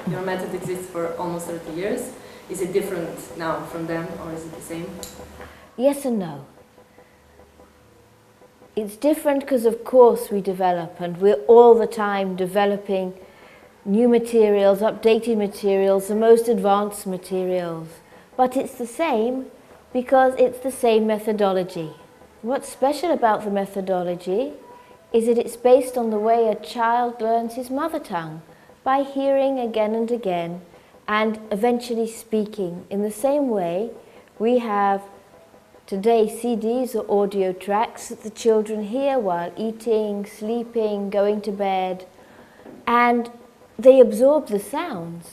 Your method exists for almost 30 years. Is it different now from then, or is it the same? Yes and no. It's different because, of course, we develop, and we're all the time developing new materials, updated materials, the most advanced materials. But it's the same because it's the same methodology. What's special about the methodology is that it's based on the way a child learns his mother tongue, by hearing again and again, and eventually speaking. In the same way, we have today CDs or audio tracks that the children hear while eating, sleeping, going to bed, and they absorb the sounds,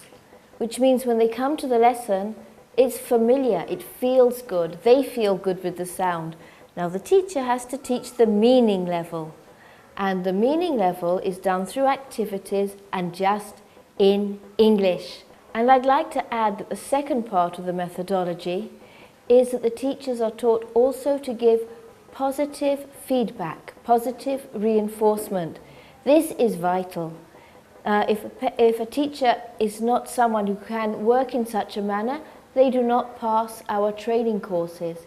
which means when they come to the lesson, it's familiar, it feels good, they feel good with the sound. Now the teacher has to teach the meaning level, and the meaning level is done through activities and just in English. And I'd like to add that the second part of the methodology is that the teachers are taught also to give positive feedback, positive reinforcement. This is vital. If a teacher is not someone who can work in such a manner, they do not pass our training courses.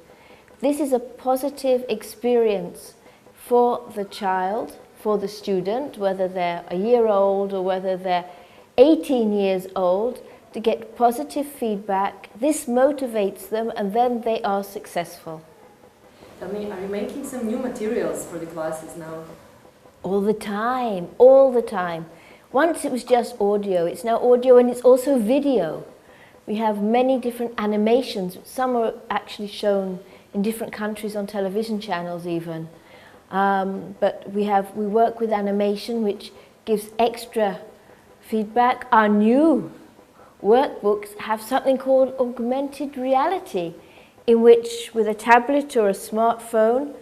This is a positive experience for the child, for the student, whether they're a year old or whether they're 18 years old, to get positive feedback. This motivates them and then they are successful. Tell me, are you making some new materials for the classes now? All the time, all the time. Once it was just audio, it's now audio and it's also video. We have many different animations. Some are actually shown in different countries on television channels even. But we work with animation which gives extra feedback. Our new workbooks have something called augmented reality, in which with a tablet or a smartphone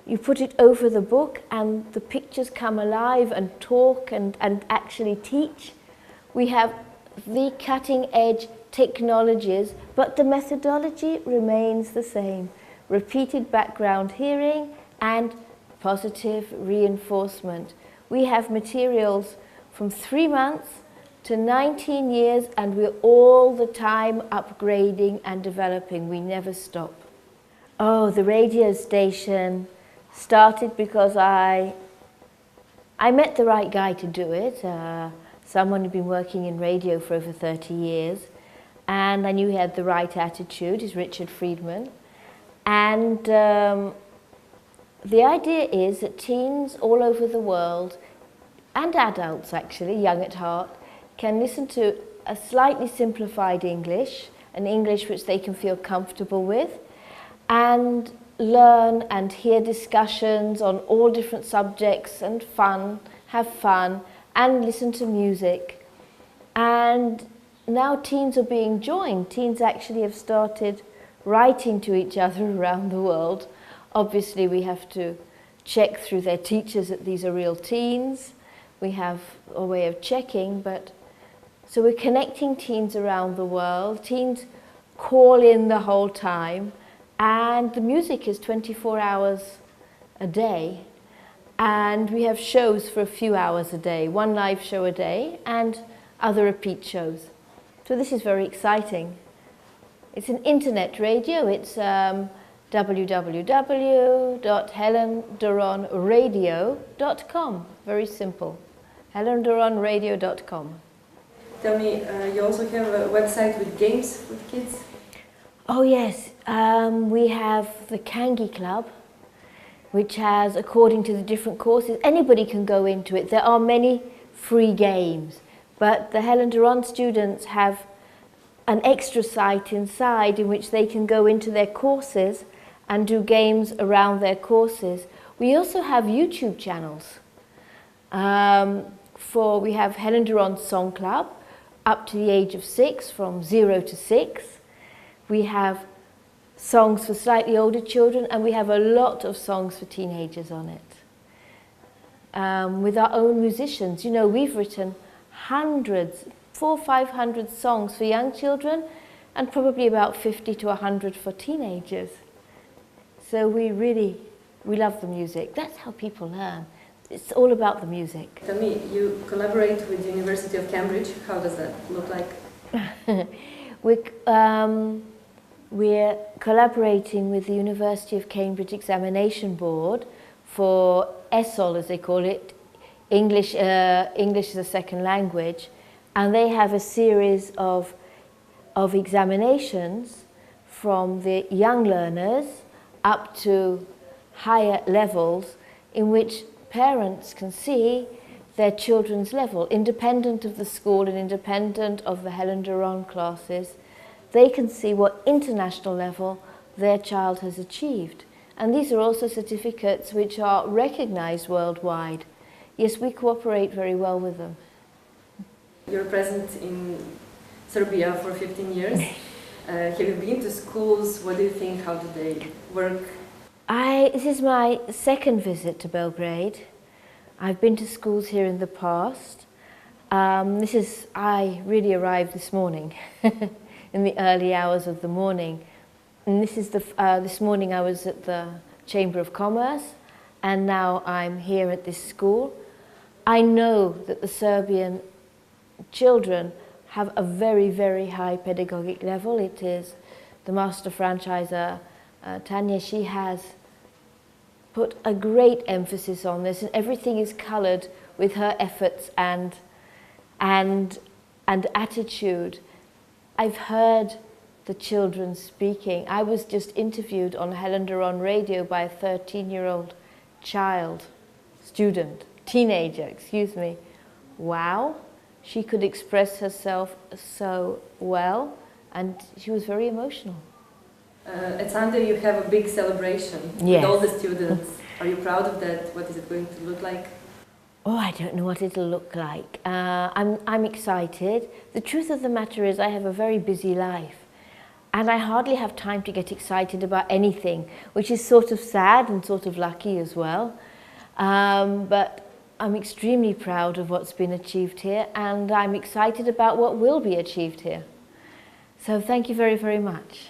you put it over the book and the pictures come alive and talk and actually teach. We have the cutting edge technologies, but the methodology remains the same. Repeated background hearing and positive reinforcement. We have materials from 3 months to 19 years, and we're all the time upgrading and developing. We never stop. Oh, the radio station started because I met the right guy to do it. Someone who'd been working in radio for over 30 years, and I knew he had the right attitude. He's Richard Friedman. And the idea is that teens all over the world, and adults actually, young at heart, can listen to a slightly simplified English, an English which they can feel comfortable with, and learn and hear discussions on all different subjects and have fun, and listen to music. And now teens are being joined. Teens actually have started writing to each other around the world. Obviously we have to check through their teachers that these are real teens. We have a way of checking, but so we're connecting teens around the world. Teens call in the whole time, and the music is 24 hours a day. And we have shows for a few hours a day, one live show a day, and other repeat shows. So this is very exciting. It's an internet radio. It's www.helendoronradio.com. Very simple. helendoronradio.com. Tell me, you also have a website with games with kids? Oh yes, we have the Kangi Club, which has, according to the different courses, anybody can go into it. There are many free games, but the Helen Doron students have an extra site inside in which they can go into their courses and do games around their courses. We also have YouTube channels. We have Helen Doron Song Club, up to the age of 6, from 0 to 6. We have songs for slightly older children, and we have a lot of songs for teenagers on it. With our own musicians. You know, we've written hundreds, 400 or 500 songs for young children, and probably about 50 to 100 for teenagers. So we love the music. That's how people learn. it's all about the music. Tell me, you collaborate with the University of Cambridge. How does that look like? We're collaborating with the University of Cambridge Examination Board for ESOL, as they call it, English as a second language, and they have a series of examinations from the young learners up to higher levels in which parents can see their children's level, independent of the school and independent of the Helen Doron classes. They can see what international level their child has achieved. And these are also certificates which are recognized worldwide. Yes, we cooperate very well with them. You're present in Serbia for 15 years. Have you been to schools? What do you think? How do they work? This is my second visit to Belgrade. I've been to schools here in the past. I really arrived this morning, in the early hours of the morning. And this morning I was at the Chamber of Commerce, and now I'm here at this school. I know that the Serbian children have a very, very high pedagogic level. It is the master franchiser, Tanya, she has put a great emphasis on this, and everything is coloured with her efforts and attitude. I've heard the children speaking. I was just interviewed on Helen Doron radio by a 13-year-old teenager, excuse me. Wow, she could express herself so well, and she was very emotional. At Sunday you have a big celebration Yes. with all the students. Are you proud of that? What is it going to look like? Oh, I don't know what it'll look like. I'm excited. The truth of the matter is I have a very busy life, and I hardly have time to get excited about anything, which is sort of sad and sort of lucky as well. But I'm extremely proud of what's been achieved here, and I'm excited about what will be achieved here. So thank you very, very much.